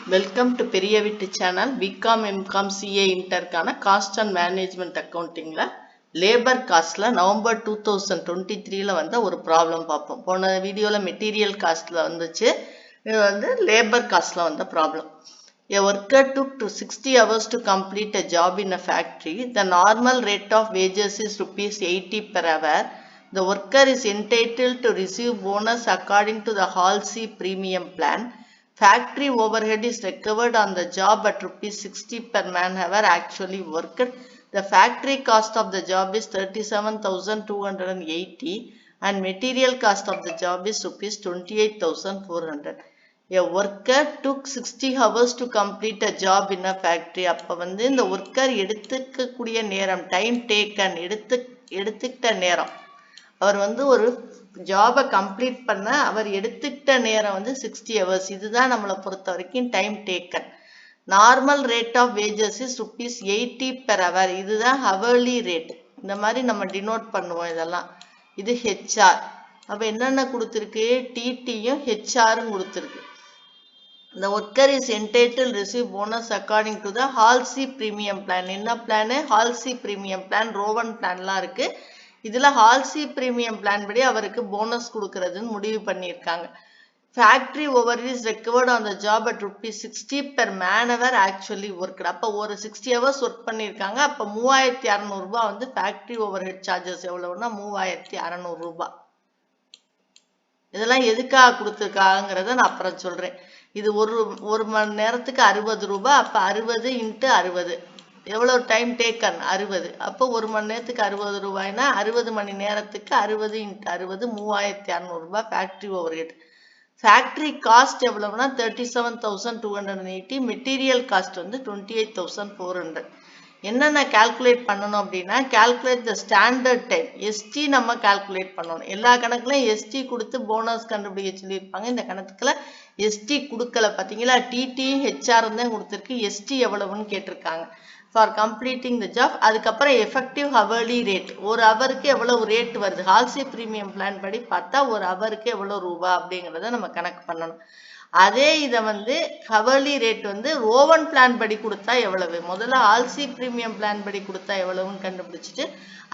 Welcome to பெரிய வீட்டு channel. BCom MCom CA இன்டர்க்கான காஸ்ட் அண்ட் மேனேஜ்மெண்ட் அக்கௌண்டிங்கில் லேபர் காஸ்ட்டில் நவம்பர் 2023 வந்த ஒரு ப்ராப்ளம் பார்ப்போம். போன வீடியோவில் மெட்டீரியல் காஸ்ட்டில் வந்துச்சு. இது வந்து லேபர் காஸ்ட்டில் வந்த problem. A worker took to 60 hours to complete a job in a factory. The normal rate of wages is ₹80 per hour. The worker is entitled to receive bonus according to the Halsey premium plan. Factory overhead is recovered on the job at ₹60 per man hour actually worked. The factory cost of the job is 37,280 and material cost of the job is ₹28,400. A worker took 60 hours to complete a job in a factory. அப்போ வந்து இந்த worker எடுத்துக்கக்கூடிய நேரம், time taken, எடுத்துக்கிட்ட நேரம், அவர் வந்து ஒரு ஜாபை complete பண்ண அவர் எடுத்துக்கிட்ட நேரம் வந்து 60 ஹவர்ஸ். இதுதான் நம்மளை பொறுத்த வரைக்கும் time taken. Normal rate of wages is ₹80 per hour. இதுதான் ஹவர்லி ரேட். இந்த மாதிரி நம்ம டினோட் பண்ணுவோம் இதெல்லாம். இது ஹெச்ஆர். அப்போ என்னென்ன கொடுத்துருக்கு? டிடியும் ஹெச்ஆரும் கொடுத்துருக்கு. The worker is entitled to receive bonus according to the Halsey premium plan. என்ன பிளான்? Halsey premium plan, ரோவன் பிளான்லாம் இருக்கு. இதுல ஹால்சி பிரீமியம் பிளான் படி அவருக்கு போனஸ் கொடுக்கறதுன்னு முடிவு பண்ணியிருக்காங்க. Factory over is recovered on the job at ₹60 per man hour actually work. அப்போ ஒரு 60 ஹவர்ஸ் ஒர்க் பண்ணியிருக்காங்க. அப்போ ₹3600 வந்து ஃபேக்டரி ஓவர் ஹெட் சார்ஜஸ் எவ்வளவுன்னா ₹3600. இதெல்லாம் எதுக்காக கொடுத்துருக்காங்கிறத நான் அப்புறம் சொல்றேன். இது ஒரு மணி நேரத்துக்கு ₹60. அப்போ 60 × 60 எவ்வளவு டைம் டேக்கன்? 60. அப்போ ஒரு மணி நேரத்துக்கு ₹60. 60 மணி நேரத்துக்கு 60 × 60 ₹3600 factory overhead. Factory cost எவ்வளவுனா 37,280. மெட்டீரியல் காஸ்ட் வந்து 28,400. என்னென்ன கால்குலேட் பண்ணணும் அப்படின்னா, calculate the standard time, ST நம்ம கால்குலேட் பண்ணணும். எல்லா கணக்குலையும் எஸ்டி கொடுத்து போனஸ் கண்டுபிடிக்க சொல்லியிருப்பாங்க. இந்த கணக்குல எஸ்டி கொடுக்கல. பார்த்தீங்களா? டிடி ஹெச்ஆர் தான் கொடுத்துருக்கு. எஸ்டி எவ்வளவுன்னு கேட்டிருக்காங்க. For completing the job. அதுக்கப்புறம் எஃபெக்டிவ் ஹவர்லி ரேட், ஒரு ஹவருக்கு எவ்வளவு ரேட் வருது? ஹால்சி பிரீமியம் பிளான் படி பார்த்தா ஒரு ஹவருக்கு எவ்வளவு ரூபா அப்படிங்கிறத நம்ம கணக்கு பண்ணணும். அதே இதை வந்து ஹவர்லி ரேட் வந்து ரோவன் பிளான் படி கொடுத்தா எவ்வளவு? முதல்ல ஹால்சி பிரீமியம் பிளான் படி கொடுத்தா எவ்வளவுன்னு கண்டுபிடிச்சிட்டு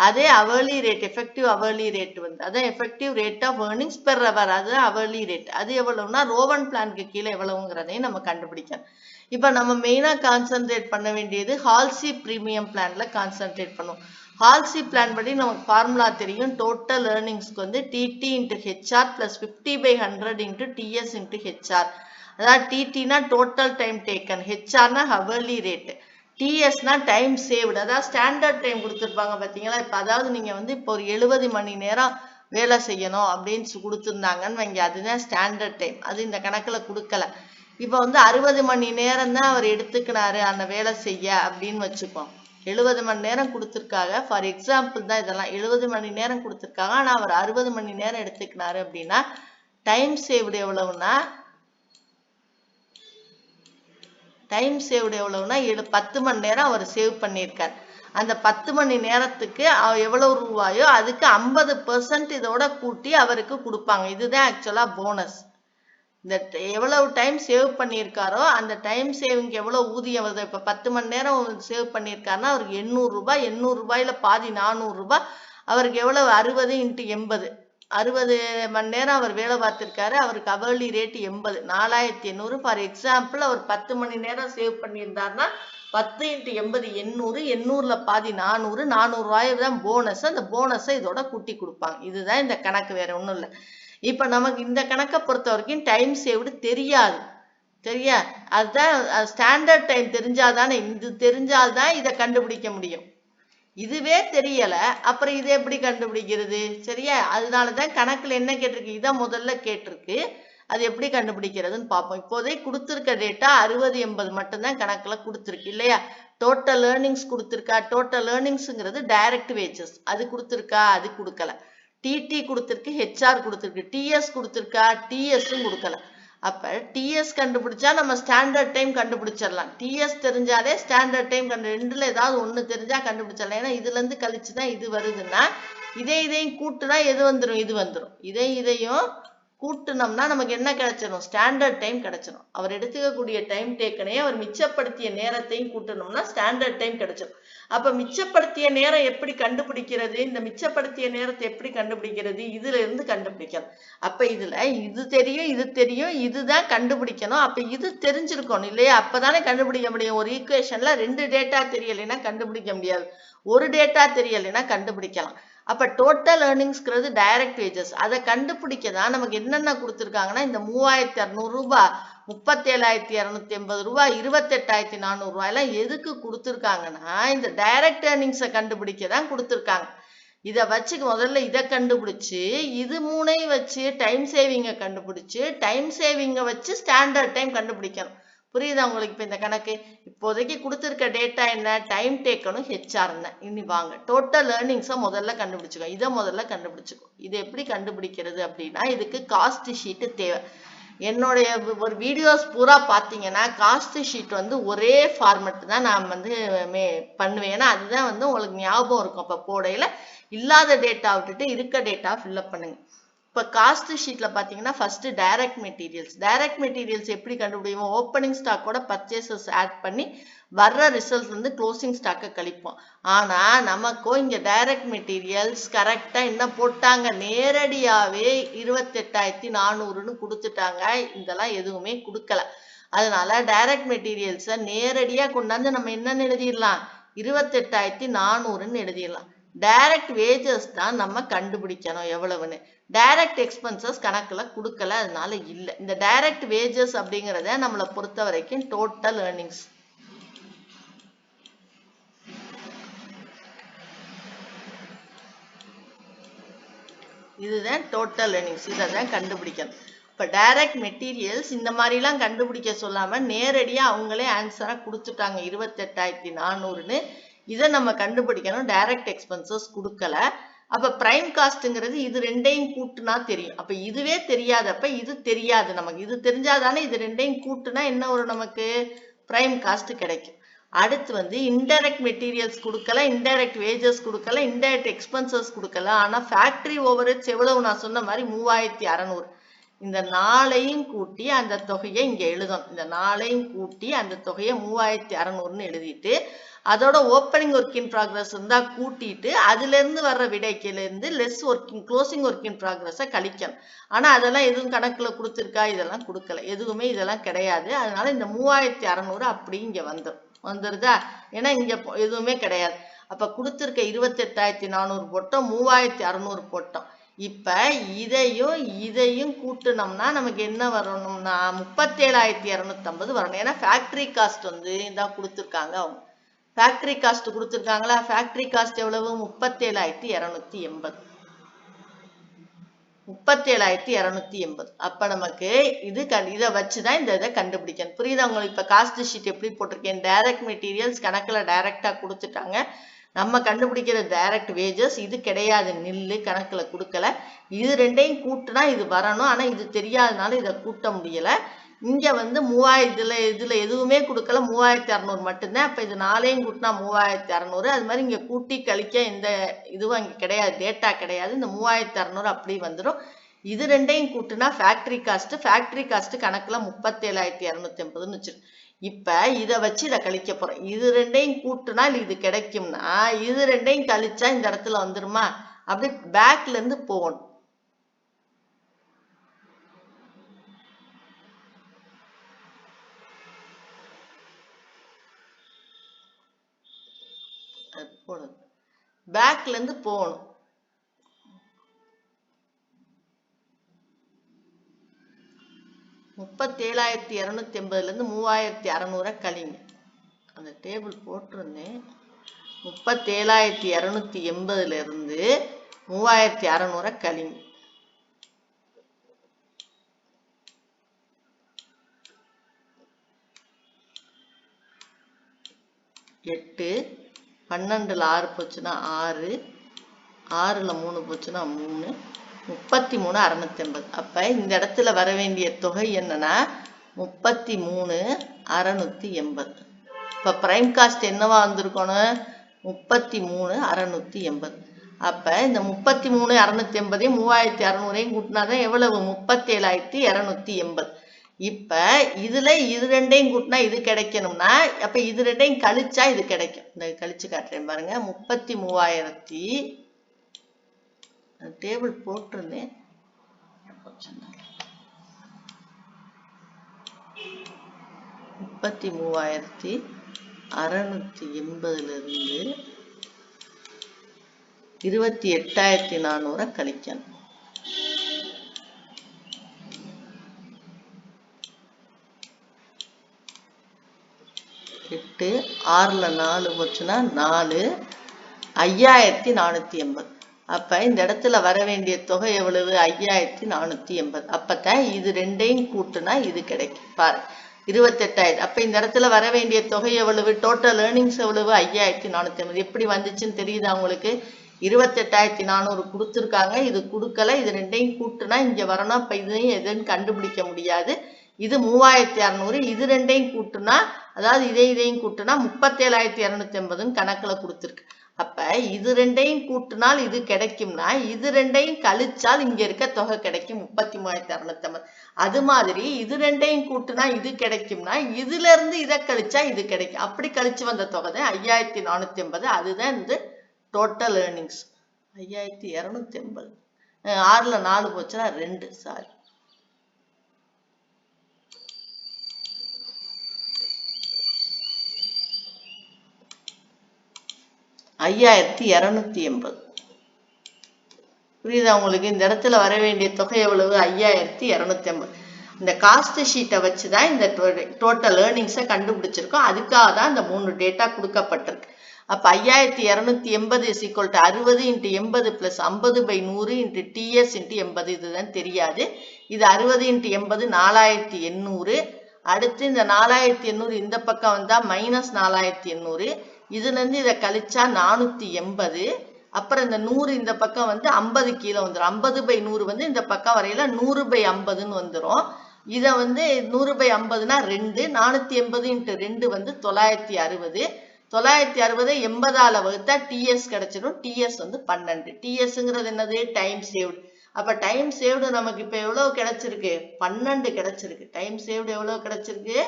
அதே hourly rate, effective hourly rate வந்து அதான் effective rate of earnings per hour, அதுதான் ஹவர்லி ரேட். அது எவ்வளவுனா ரோவன் பிளானுக்கு கீழே எவ்வளவுங்கிறதையும் நம்ம கண்டுபிடிக்கணும். இப்போ நம்ம மெயினாக கான்சென்ட்ரேட் பண்ண வேண்டியது ஹால்சி பிரீமியம் பிளான்ல கான்சென்ட்ரேட் பண்ணுவோம். ஹால்சி பிளான் படி நமக்கு ஃபார்முலா தெரியும். டோட்டல் ஏர்னிங்ஸ்க்கு வந்து டிடி × ஹெச்ஆர் + 50/100 × டிஎஸ் × ஹெச்ஆர். அதாவது டிடினா டோட்டல் டைம் டேக்கன், ஹெச்ஆர்னா ஹவர்லி ரேட், டிஎஸ்னா டைம் சேவ்டு. அதாவது ஸ்டாண்டர்ட் டைம் கொடுத்துருப்பாங்க பார்த்தீங்களா? இப்போ அதாவது நீங்கள் வந்து இப்போ ஒரு 70 மணி நேரம் வேலை செய்யணும் அப்படின்னு கொடுத்துருந்தாங்கன்னு வைங்க, அதுதான் ஸ்டாண்டர்ட் டைம். அது இந்த கணக்கில் கொடுக்கல. இப்போ வந்து 60 மணி நேரம் தான் அவர் எடுத்துக்கினாரு அந்த வேலை செய்ய அப்படின்னு வச்சுப்போம். 70 மணி நேரம் கொடுத்துருக்காங்க. ஃபார் எக்ஸாம்பிள் தான் இதெல்லாம். 70 மணி நேரம் கொடுத்துருக்காங்க. ஆனால் அவர் 60 மணி நேரம் எடுத்துக்கினாரு அப்படின்னா டைம் சேவ்டு எவ்வளவுனா 10 மணி நேரம் அவர் சேவ் பண்ணியிருக்கார். அந்த 10 மணி நேரத்துக்கு எவ்வளவு ரூபாயோ அதுக்கு 50% இதோட கூட்டி அவருக்கு கொடுப்பாங்க. இதுதான் ஆக்சுவலா போனஸ். இந்த எவ்வளவு டைம் சேவ் பண்ணியிருக்காரோ அந்த டைம் சேவிங் எவ்வளவு ஊதியம் வருது? இப்போ 10 மணி நேரம் சேவ் பண்ணியிருக்காருன்னா அவருக்கு ₹800. ₹800 பாதி ₹400. அவருக்கு எவ்வளவு? 60 × 80. 60 மணி நேரம் அவர் வேலை பார்த்திருக்காரு. அவருக்கு ஹவர்லி ரேட் 80, 4800. ஃபார் எக்ஸாம்பிள் அவர் 10 மணி நேரம் சேவ் பண்ணியிருந்தாருன்னா 10 × 80 800. 800ல் பாதி 400. ₹400 தான் போனஸ். அந்த போனஸை இதோட கூட்டி கொடுப்பாங்க. இதுதான் இந்த கணக்கு, வேற ஒன்றும் இல்லை. இப்ப நமக்கு இந்த கணக்கை பொறுத்த வரைக்கும் டைம் சேவ்டு தெரியாது. அதுதான் ஸ்டாண்டர்ட் டைம் தெரிஞ்சாதானே, இது தெரிஞ்சால்தான் இதை கண்டுபிடிக்க முடியும். இதுவே தெரியல, அப்புறம் இதை எப்படி கண்டுபிடிக்கிறது? சரியா? அதனாலதான் கணக்குல என்ன கேட்டிருக்கு, இதை முதல்ல கேட்டிருக்கு. அது எப்படி கண்டுபிடிக்கிறதுன்னு பார்ப்போம். இப்போதைக்கு கொடுத்துருக்க டேட்டா 60 80 மட்டும்தான் கணக்குல கொடுத்துருக்கு இல்லையா? டோட்டல் ஏர்னிங்ஸ் கொடுத்துருக்கா? டோட்டல் ஏர்னிங்ஸ்ங்கிறது டைரக்ட் வேஜஸ். அது கொடுத்துருக்கா? அது கொடுக்கல. டிடி கொடுத்துருக்கு, ஹெச்ஆர் கொடுத்துருக்கு. டிஎஸ் கொடுத்துருக்கா? டிஎஸும் கொடுக்கல. அப்ப டிஎஸ் கண்டுபிடிச்சா நம்ம ஸ்டாண்டர்ட் டைம் கண்டுபிடிச்சிடலாம். டிஎஸ் தெரிஞ்சாலே ஸ்டாண்டர்ட் டைம் ரெண்டுல ஏதாவது ஒண்ணு தெரிஞ்சா கண்டுபிடிச்சிடலாம். ஏன்னா இதுல இருந்து கழிச்சுதான் இது வருதுன்னா இதையும் கூட்டுனா எது வந்துடும்? இது வந்துடும். இதையும் கூட்டுனோம்னா நமக்கு என்ன கிடைச்சிடும்? ஸ்டாண்டர்ட் டைம் கிடைச்சிடும். அவர் எடுத்துக்கக்கூடிய டைம் டேக்கனையே அவர் மிச்சப்படுத்திய நேரத்தையும் கூட்டணும்னா ஸ்டாண்டர்ட் டைம் கிடைச்சிடும். அப்ப மிச்சப்படுத்திய நேரம் எப்படி கண்டுபிடிக்கிறது? இந்த மிச்சப்படுத்திய நேரத்தை எப்படி கண்டுபிடிக்கிறது? இதுல இருந்து கண்டுபிடிக்கணும். அப்ப இதுல இது தெரியும், இது தெரியும், இதுதான் கண்டுபிடிக்கணும். அப்ப இது தெரிஞ்சிருக்கணும் இல்லையா? அப்பதானே கண்டுபிடிக்க முடியும். ஒரு ஈக்குவேஷன்ல 2 டேட்டா தெரியலைன்னா கண்டுபிடிக்க முடியாது. ஒரு டேட்டா தெரியலைன்னா கண்டுபிடிக்கலாம். அப்ப டோட்டல் ஏர்னிங்ஸ்ங்கிறது டைரக்ட் வேஜஸ். அதை கண்டுபிடிக்க தான் நமக்கு என்னென்ன கொடுத்துருக்காங்கன்னா, இந்த 3600 ரூபாய், 37,280 ரூபாய், 28,400 ரூபாய் எல்லாம் எதுக்கு கொடுத்துருக்காங்கன்னா, இந்த டைரக்ட் ஏர்னிங்ஸை கண்டுபிடிக்க தான் கொடுத்துருக்காங்க. இதை வச்சு முதல்ல இதை கண்டுபிடிச்சு, இது மூணையும் வச்சு டைம் சேவிங்கை கண்டுபிடிச்சு, டைம் சேவிங்கை வச்சு ஸ்டாண்டர்ட் டைம் கண்டுபிடிக்கணும். புரியுதா உங்களுக்கு? இப்போ இந்த கணக்கு இப்போதைக்கு கொடுத்துருக்க டேட்டா என்ன? டைம் டேக்கனும் ஹெச்ஆர் என்ன. இனி வாங்க டோட்டல் ஏர்னிங்ஸை முதல்ல கண்டுபிடிச்சுக்கோ. இதை முதல்ல கண்டுபிடிச்சுக்கோ. இது எப்படி கண்டுபிடிக்கிறது அப்படின்னா, இதுக்கு காஸ்ட் ஷீட்டு தேவை. என்னுடைய ஒரு வீடியோஸ் பூரா பார்த்தீங்கன்னா காஸ்ட் ஷீட் வந்து ஒரே ஃபார்மெட் தான் நான் வந்து பண்ணுவேன். ஏன்னா அதுதான் வந்து உங்களுக்கு ஞாபகம் இருக்கும். அப்போ போடையில் இல்லாத டேட்டா விட்டுட்டு இருக்க டேட்டா ஃபில்அப் பண்ணுங்க. இப்போ காஸ்ட் ஷீட்டில் பார்த்தீங்கன்னா first direct materials. Direct materials எப்படி கண்டுபிடிப்போம்? ஓப்பனிங் ஸ்டாக்கோட பர்ச்சேசஸ் ஆட் பண்ணி வர்ற ரிசல்ட் வந்து க்ளோசிங் ஸ்டாக்கை கழிப்போம். ஆனால் நமக்கோ இங்கே டைரக்ட் மெட்டீரியல்ஸ் கரெக்டாக என்ன போட்டாங்க? நேரடியாகவே 28,400ன்னு கொடுத்துட்டாங்க. இதெல்லாம் எதுவுமே கொடுக்கல. அதனால டைரக்ட் மெட்டீரியல்ஸை நேரடியாக கொண்டாந்து நம்ம என்னன்னு எழுதிடலாம்? 28,400ன்னு எழுதிடலாம். டைரக்ட் வேஜஸ் தான் நம்ம கண்டுபிடிக்கணும் எவ்வளவுன்னு. டைரக்ட் எக்ஸ்பென்சஸ் கணக்குல கொடுக்கல, அதனால இல்லை. இந்த டைரக்ட் வேஜஸ் அப்படிங்கிறத நம்மளை பொறுத்த வரைக்கும் டோட்டல் ஏர்னிங்ஸ். இதுதான் டோட்டல் ஏர்னிங்ஸ். இதை தான் கண்டுபிடிக்கணும். இப்போ டைரக்ட் மெட்டீரியல்ஸ் இந்த மாதிரிலாம் கண்டுபிடிக்க சொல்லாம நேரடியாக அவங்களே ஆன்சராக கொடுத்துட்டாங்க 28,400ன்னு. இதை நம்ம கண்டுபிடிக்கணும். டைரக்ட் எக்ஸ்பென்சஸ் கொடுக்கல. அப்ப பிரைம் காஸ்ட்ங்கிறது இது ரெண்டையும் கூட்டுனா தெரியும். அப்ப இதுவே தெரியாதப்ப இது தெரியாது நமக்கு. இது தெரிஞ்சாதானே இது ரெண்டையும் கூட்டுனா என்ன வரும்? நமக்கு பிரைம் காஸ்ட் கிடைக்கும். அடுத்து வந்து இன்டைரக்ட் மெட்டீரியல்ஸ் கொடுக்கல, இன்டைரக்ட் வேஜஸ் கொடுக்கல, இன்டைரக்ட் எக்ஸ்பென்சஸ் கொடுக்கல. ஆனா ஃபேக்டரி ஓவர்ஹெட்ஸ் எவ்வளவு? நான் சொன்ன மாதிரி 3600. இந்த 4ஐயும் கூட்டி அந்த தொகையை இங்க எழுதணும். இந்த 4ஐயும் கூட்டி அந்த தொகையை 3600ன்னு எழுதிட்டு, அதோட ஓப்பனிங் ஒர்க் இன் ப்ராக்ரஸ் இருந்தா கூட்டிட்டு அதுல இருந்து வர்ற விடைக்கையில இருந்து less working closing work in ப்ராக்ரஸை கழிக்கணும். ஆனா அதெல்லாம் எதுவும் கணக்குல கொடுத்துருக்கா? இதெல்லாம் கொடுக்கல. எதுவுமே இதெல்லாம் கிடையாது. அதனால இந்த 3600 அப்படி இங்க வந்துருதா? ஏன்னா இங்க எதுவுமே கிடையாது. அப்ப கொடுத்துருக்க 28,400 போட்டோம், 3600 போட்டோம். இப்ப இதையும் கூட்டுனோம்னா நமக்கு என்ன வரணும்னா 37,250 வரணும். ஏன்னா ஃபேக்டரி காஸ்ட் வந்து இதான் கொடுத்துருக்காங்க. அவங்க ஃபேக்டரி காஸ்ட் கொடுத்துருக்காங்களா? ஃபேக்டரி காஸ்ட் எவ்வளவு? 37,280. 37,280. அப்ப நமக்கு இதை வச்சுதான் இந்த இதை கண்டுபிடிக்கணும். புரியுதா உங்களுக்கு? இப்ப காஸ்ட் ஷீட் எப்படி போட்டிருக்கேன்? டைரக்ட் மெட்டீரியல்ஸ் கணக்குல டைரக்டா கொடுத்துட்டாங்க. நம்ம கண்டுபிடிக்கிற டைரக்ட் வேஜஸ் இது கிடையாது, நில்லு, கணக்குல கொடுக்கல. இது ரெண்டையும் கூட்டுனா இது வரணும். ஆனா இது தெரியாதனால இதை கூட்ட முடியல. இங்க வந்து 3000 இதுல எதுவுமே கொடுக்கல, 3600 மட்டும்தான். அப்ப இது 4ஐயும் கூட்டினா 3600. அது மாதிரி இங்க கூட்டி கழிக்க எந்த இதுவும் அங்க கிடையாது, டேட்டா கிடையாது. இந்த 3600 அப்படி வந்துடும். இது ரெண்டையும் கூட்டுனா ஃபேக்டரி காஸ்ட் கணக்குல 37,280ன்னு வச்சிரு. இப்ப இதை வச்சு இதை கழிக்க போறோம். இது ரெண்டையும் கூட்டுனா இது கிடைக்கும்னா இது ரெண்டையும் கழிச்சா இந்த இடத்துல வந்துருமா? அப்படி பேக்ல இருந்து போகணும். பேக்ல இருந்து போகணும். $37,280 இருந்து 3600 கழிங்க. அந்த டேபிள் போட்டிருந்தேன். 37,280 இருந்து 3600 கழிங்க. 8, 12ல் 6 போச்சுன்னா 6, 6ல் 3 போச்சுன்னா 3, 33,680. அப்ப இந்த இடத்துல வர வேண்டிய தொகை என்னன்னா 33,680. இப்ப பிரைம் காஸ்ட் என்னவா வந்திருக்கணும்? 33,680. அப்ப இந்த 33 680 3600 கூட்டினாதான் எவ்வளவு 37,280. இப்ப இதுல இது ரெண்டையும் கூட்டினா இது கிடைக்கணும்னா அப்ப இது ரெண்டையும் கழிச்சா இது கிடைக்கும். இந்த கழிச்சு காட்டுறேன் பாருங்க. 33,000 டேபிள் போட்டிருந்தேன். 33,680 இருந்து 28,400 கழிக்கணும். 8 6ல 4 போச்சுன்னா 4 5,480. அப்ப இந்த இடத்துல வர வேண்டிய தொகை எவ்வளவு 5,480. அப்பதான் இது ரெண்டையும் கூட்டுனா இது கிடைக்கும். பாரு 28,000. அப்ப இந்த இடத்துல வர வேண்டிய தொகை எவ்வளவு டோட்டல் ஏர்னிங்ஸ் எவ்வளவு 5,480. எப்படி வந்துச்சுன்னு தெரியுதா உங்களுக்கு? 28,400 கொடுத்துருக்காங்க, இது கொடுக்கல, இது ரெண்டையும் கூட்டுனா இங்க வரணும். அப்ப இதையும் எதுன்னு கண்டுபிடிக்க முடியாது. இது 3,600, இது ரெண்டையும் கூட்டுனா அதாவது இதையும் கூட்டுனா 37,280 கணக்குல கொடுத்துருக்கு. அப்ப இது ரெண்டையும் கூட்டினால் இது கிடைக்கும்னா இது ரெண்டையும் கழிச்சால் இங்க இருக்க தொகை கிடைக்கும் 33,680. அது மாதிரி இது ரெண்டையும் கூட்டினா இது கிடைக்கும்னா இதுல இருந்து இதை கழிச்சா இது கிடைக்கும். அப்படி கழிச்சு வந்த தொகை தான் 5,480. அதுதான் இந்த டோட்டல் ஏர்னிங்ஸ் 5,280. 6ல 4 போச்சுன்னா 2. சாரி, 5,280. புரியுதா உங்களுக்கு? இந்த இடத்துல வர வேண்டிய தொகை எவ்வளவு 5,280. இந்த காஸ்ட் ஷீட்டை வச்சுதான் இந்த டோட்டல் ஏர்னிங்ஸை கண்டுபிடிச்சிருக்கோம். அதுக்காக தான் இந்த 3 டேட்டா கொடுக்கப்பட்டிருக்கு. அப்ப 5,280 = 60 × 80 + 50/100 × TS × 80. இதுதான் தெரியாது. இது 60 × 80 4,800. அடுத்து இந்த 4,800 இந்த பக்கம் வந்தா -4,800. இதுல இருந்து இதை கழிச்சா 480. அப்புறம் இந்த 100 இந்த பக்கம் வந்து 50 கீழே வந்துடும். 50/100 வந்து இந்த பக்கம் வரையில 100/50ன்னு வந்துடும். இதை வந்து 100/50னா 2. 480 × 2 வந்து 960. 960 80ஆல வகுத்தா TS கிடைச்சிடும். TS வந்து 12. TSங்கிறது என்னது? Time saved. அப்ப டைம் சேவ்டு நமக்கு இப்ப எவ்வளவு கிடைச்சிருக்கு? 12 கிடைச்சிருக்கு. டைம் சேவ்டு எவ்வளவு கிடைச்சிருக்கு?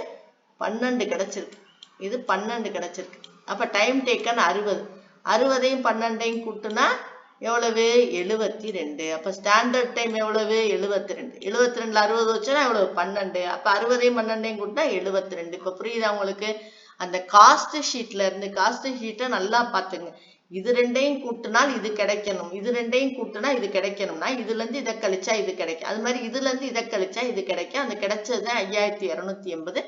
12 கிடைச்சிருக்கு. இது 12 கிடைச்சிருக்கு. அப்ப டைம் டேக்கன் 60. 60ஐயும் 12ஐயும் கூட்டுனா எவ்வளவு? 72. அப்ப ஸ்டாண்டர்ட் டைம் எவ்வளவு? 72. 72ல 60 வச்சுன்னா எவ்வளவு? 12. அப்ப 60ஐயும் 12ஐயும் கூட்டினா 72. இப்ப புரியுதா உங்களுக்கு? அந்த காஸ்ட் ஷீட்ல இருந்து காஸ்ட் ஷீட்டை நல்லா பார்த்துங்க. இது ரெண்டையும் கூட்டினால் இது கிடைக்கணும், இது ரெண்டையும் கூட்டினா இது கிடைக்கணும்னா இதுல இருந்து இதை கழிச்சா இது கிடைக்கும். அது மாதிரி இதுல இருந்து இதை கழிச்சா இது கிடைக்கும். அந்த கிடைச்சதுதான் 5,280.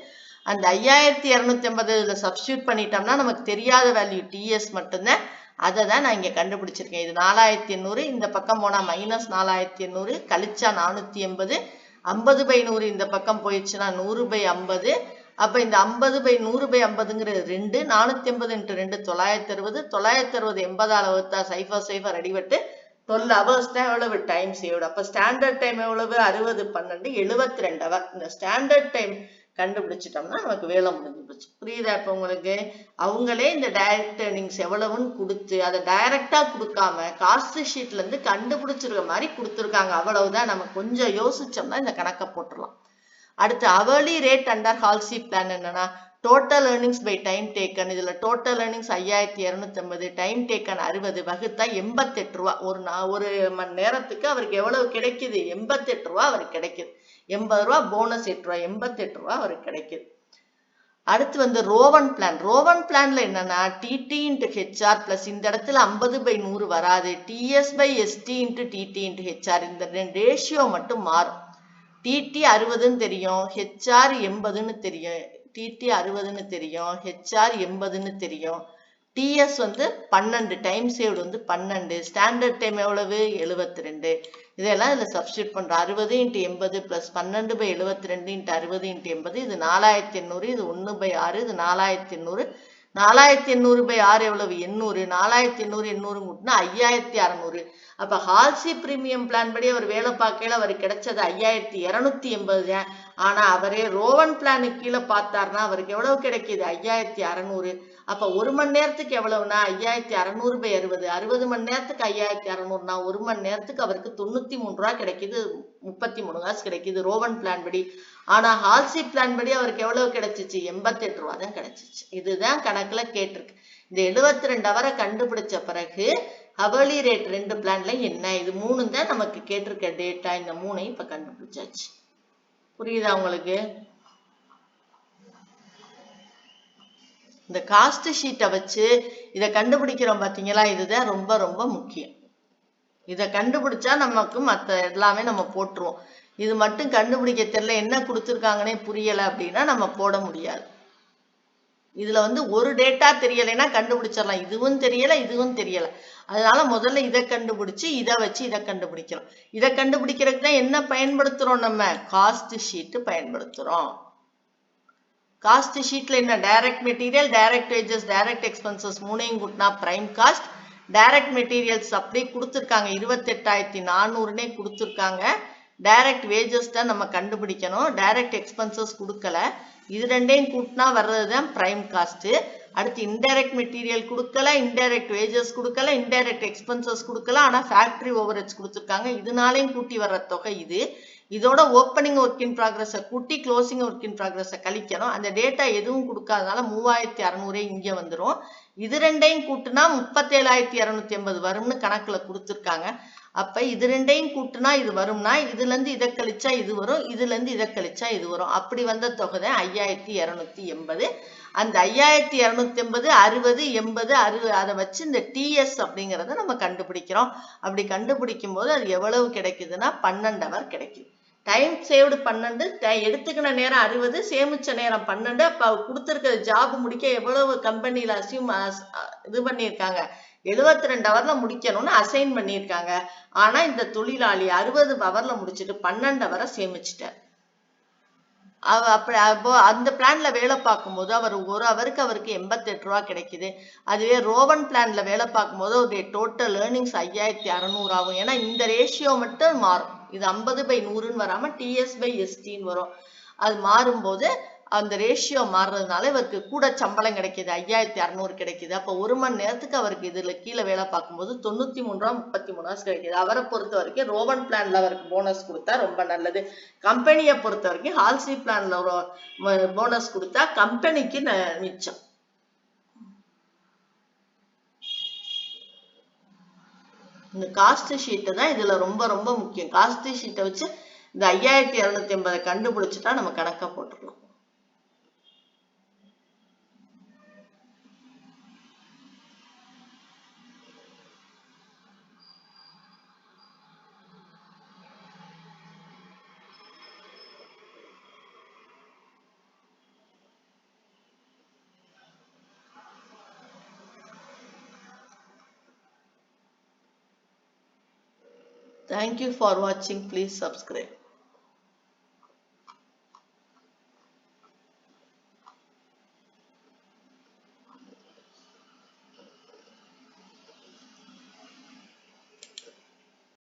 அந்த 5,280 சப்ஸ்டியூட் பண்ணிட்டோம்னா நமக்கு தெரியாத வேல்யூ TS மட்டும்தான். அதை தான் நான் இங்க கண்டுபிடிச்சிருக்கேன். இது 4,800. இந்த பக்கம் போனா -4,800 கழிச்சா 480. 50/100 இந்த பக்கம் போயிடுச்சுன்னா 100/50. அப்ப இந்த 50/100/50ங்கிறது 2. 480 × 2 960. 960 80ஆல வகுத்தா 0 அடிபட்டு 12 hours தான் எவ்வளவு? Time saved. அப்ப ஸ்டாண்டர்ட் டைம் எவ்வளவு? 60 12 72 hour. இந்த ஸ்டாண்டர்ட் டைம் கண்டுபிடிச்சிட்டோம்னா நமக்கு வேலை முடிஞ்சு போச்சு. புரியுதா இப்ப உங்களுக்கு? அவங்களே இந்த டைரக்ட் ஏர்னிங்ஸ் எவ்வளவுன்னு கொடுத்து அதை டைரக்டா கொடுக்காம காஸ்ட் ஷீட்ல இருந்து கண்டுபிடிச்சிருக்க மாதிரி கொடுத்துருக்காங்க. அவ்வளவுதான். நம்ம கொஞ்சம் யோசிச்சோம்னா இந்த கணக்கை போட்டுடலாம். அடுத்து hourly rate under Halsey plan என்னன்னா total earnings by time taken. இதுல டோட்டல் ஏர்னிங்ஸ் 5,280, டைம் டேக்கன் 60 வகுத்தா 88 ரூபா. ஒரு மணி நேரத்துக்கு அவருக்கு எவ்வளவு கிடைக்குது? 88 ரூபா அவருக்கு கிடைக்குது. 80 ரூபா போனஸ் 8 ரூபா, 88 ரூபா அவருக்கு கிடைக்குது. அடுத்து வந்து ரோவன் பிளான். ரோவன் பிளான்ல என்னன்னா TT × HR பிளஸ் இந்த இடத்துல 50/100 வராது. TS/ST × TT × HR இந்த ரேஷியோ மட்டும் மாறும். TT 60ன்னு தெரியும், HR 80ன்னு தெரியும். TT 60ன்னு தெரியும், HR 80ன்னு தெரியும். TS வந்து 12, டைம் சேவ்டு வந்து 12. ஸ்டாண்டர்ட் டைம் எவ்வளவு? 72. இதெல்லாம் இதுல சப்ஸ்டியூட் பண்றோம். 60 × 80 + 12/72 × 60 × 80. இது 4,800. இது 1/6. இது 4,800. 4,800/6 எவ்வளவு? 800. 4,800 800 கூட்டினா 5,600. அப்ப ஹால்சி பிரீமியம் பிளான் படி அவர் வேலை பார்க்கையில அவருக்கு கிடைச்சது 5,280. ஆனா அவரே ரோவன் பிளானுக்கு கீழே பார்த்தாருன்னா அவருக்கு எவ்வளவு கிடைக்குது? 5,600. அப்ப ஒரு மணி நேரத்துக்கு எவ்வளவுனா 5600/60 60 மணி நேரத்துக்கு 5600னா ஒரு மணி நேரத்துக்கு அவருக்கு 93 ரூபா கிடைக்குது, 33 காசு கிடைக்குது ரோவன் பிளான் படி. ஆனா ஹால்சி பிளான் படி அவருக்கு எவ்வளவு கிடைச்சிச்சு? 88 ரூபா தான் கிடைச்சிச்சு. இதுதான் கணக்குல கேட்டிருக்கு. இந்த 72 ஹவரை கண்டுபிடிச்ச பிறகு ஹவர்லி ரேட் 2 பிளான்ல என்ன, இது 3 தான் நமக்கு கேட்டிருக்க டேட்டா. இந்த 3ஐயும் இப்ப கண்டுபிடிச்சாச்சு. புரியுதா உங்களுக்கு? இந்த காஸ்ட் ஷீட்டை வச்சு இதை கண்டுபிடிக்கிறோம் பாத்தீங்களா, இதுதான் ரொம்ப ரொம்ப முக்கியம். இதை கண்டுபிடிச்சா நமக்கு மற்ற எல்லாமே நம்ம போட்டுருவோம். இது மட்டும் கண்டுபிடிக்க தெரியல, என்ன கொடுத்துருக்காங்கன்னே புரியல அப்படின்னா நம்ம போட முடியாது. இதுல ஒரு டேட்டா தெரியலைன்னா கண்டுபிடிச்சிடலாம், இதுவும் தெரியல இதுவும் தெரியல. அதனால முதல்ல இதை கண்டுபிடிச்சு இதை வச்சு இதை கண்டுபிடிக்கிறோம். இதை கண்டுபிடிக்கிறதுக்கு தான் என்ன பயன்படுத்துறோம்? நம்ம காஸ்ட் ஷீட் பயன்படுத்துறோம். காஸ்ட் ஷீட்ல என்ன? Direct material, direct wages, direct expenses மூணையும் கூட்டினா பிரைம் காஸ்ட். டைரக்ட் மெட்டீரியல்ஸ் அப்படியே கொடுத்துருக்காங்க, 28,400னே கொடுத்துருக்காங்க. டைரக்ட் வேஜஸ் தான் நம்ம கண்டுபிடிக்கணும், டைரக்ட் எக்ஸ்பென்சஸ் கொடுக்கல. இது ரெண்டையும் கூட்டினா வர்றதுதான் பிரைம் காஸ்ட். அடுத்து இன்டைரக்ட் மெட்டீரியல் கொடுக்கல, இன்டைரக்ட் வேஜஸ் கொடுக்கல, இன்டைரக்ட் எக்ஸ்பென்சஸ் கொடுக்கல, ஆனா ஃபேக்டரி ஓவர்ஹெட்ஸ் கொடுத்துருக்காங்க. இதனாலையும் கூட்டி வர்ற தொகை இது. இதோட ஓப்பனிங் ஒர்க் இன் ப்ராக்ரஸை கூட்டி க்ளோசிங் ஒர்க் இன் ப்ராக்ரஸை கழிக்கணும். அந்த டேட்டா எதுவும் கொடுக்காதனால 3600 இங்கே வந்துடும். இது ரெண்டையும் கூட்டுனா 37,280 வரும்னு கணக்குல கொடுத்துருக்காங்க. அப்ப இது ரெண்டையும் கூட்டுனா இது வரும்னா இதுல இருந்து இதை கழிச்சா இது வரும், இதுல இருந்து இதை கழிச்சா இது வரும். அப்படி வந்த தொகை தான் 5280. அந்த 5280 60 80 60 அதை வச்சு இந்த டிஎஸ் அப்படிங்கிறத நம்ம கண்டுபிடிக்கிறோம். அப்படி கண்டுபிடிக்கும் போது அது எவ்வளவு கிடைக்குதுன்னா 12 ஹவர் கிடைக்குது. டைம் சேவ்டு 12, எடுத்துக்கின நேரம் 60, சேமிச்ச நேரம் 12. அப்ப கொடுத்துருக்க ஜாப் முடிக்க எவ்வளவு கம்பெனியில இது பண்ணியிருக்காங்க? 72 ஹவர்ல முடிக்கணும்னு அசைன் பண்ணியிருக்காங்க. ஆனா இந்த தொழிலாளி 60 ஹவர்ல முடிச்சுட்டு 12 ஹவரை சேமிச்சுட்டார். அப்போ அந்த பிளான்ல வேலை பார்க்கும்போது அவர் ஒரு ஹவருக்கு அவருக்கு 88 ரூபா கிடைக்குது. அதுவே ரோவன் பிளான்ல வேலை பார்க்கும்போது அவருடைய டோட்டல் ஏர்னிங்ஸ் 5600 ஆகும். ஏன்னா இந்த ரேஷியோ மட்டும் மாறும். இது 50/100ன்னு வராம TS/STன்னு வரும். அது மாறும்போது அந்த ரேஷியோ மாறுறதுனால இவருக்கு கூட சம்பளம் கிடைக்குது, 5600 கிடைக்குது. அப்போ ஒரு மணி நேரத்துக்கு அவருக்கு இதுல கீழே வேலை பார்க்கும்போது 93 ரூபா 33 காசு கிடைக்குது. அவரை பொறுத்த வரைக்கும் ரோவன் பிளான்ல அவருக்கு போனஸ் கொடுத்தா ரொம்ப நல்லது. கம்பெனியை பொறுத்த வரைக்கும் ஹால்சி பிளான்ல ஒரு போனஸ் கொடுத்தா கம்பெனிக்கு மிச்சம். இந்த காஸ்ட் ஷீட்டு தான் இதுல ரொம்ப ரொம்ப முக்கியம். காஸ்ட் ஷீட்டை வச்சு இந்த 5280 கண்டுபிடிச்சிட்டா நம்ம கணக்கா போட்டுக்கலாம். Thank you for watching. Please subscribe.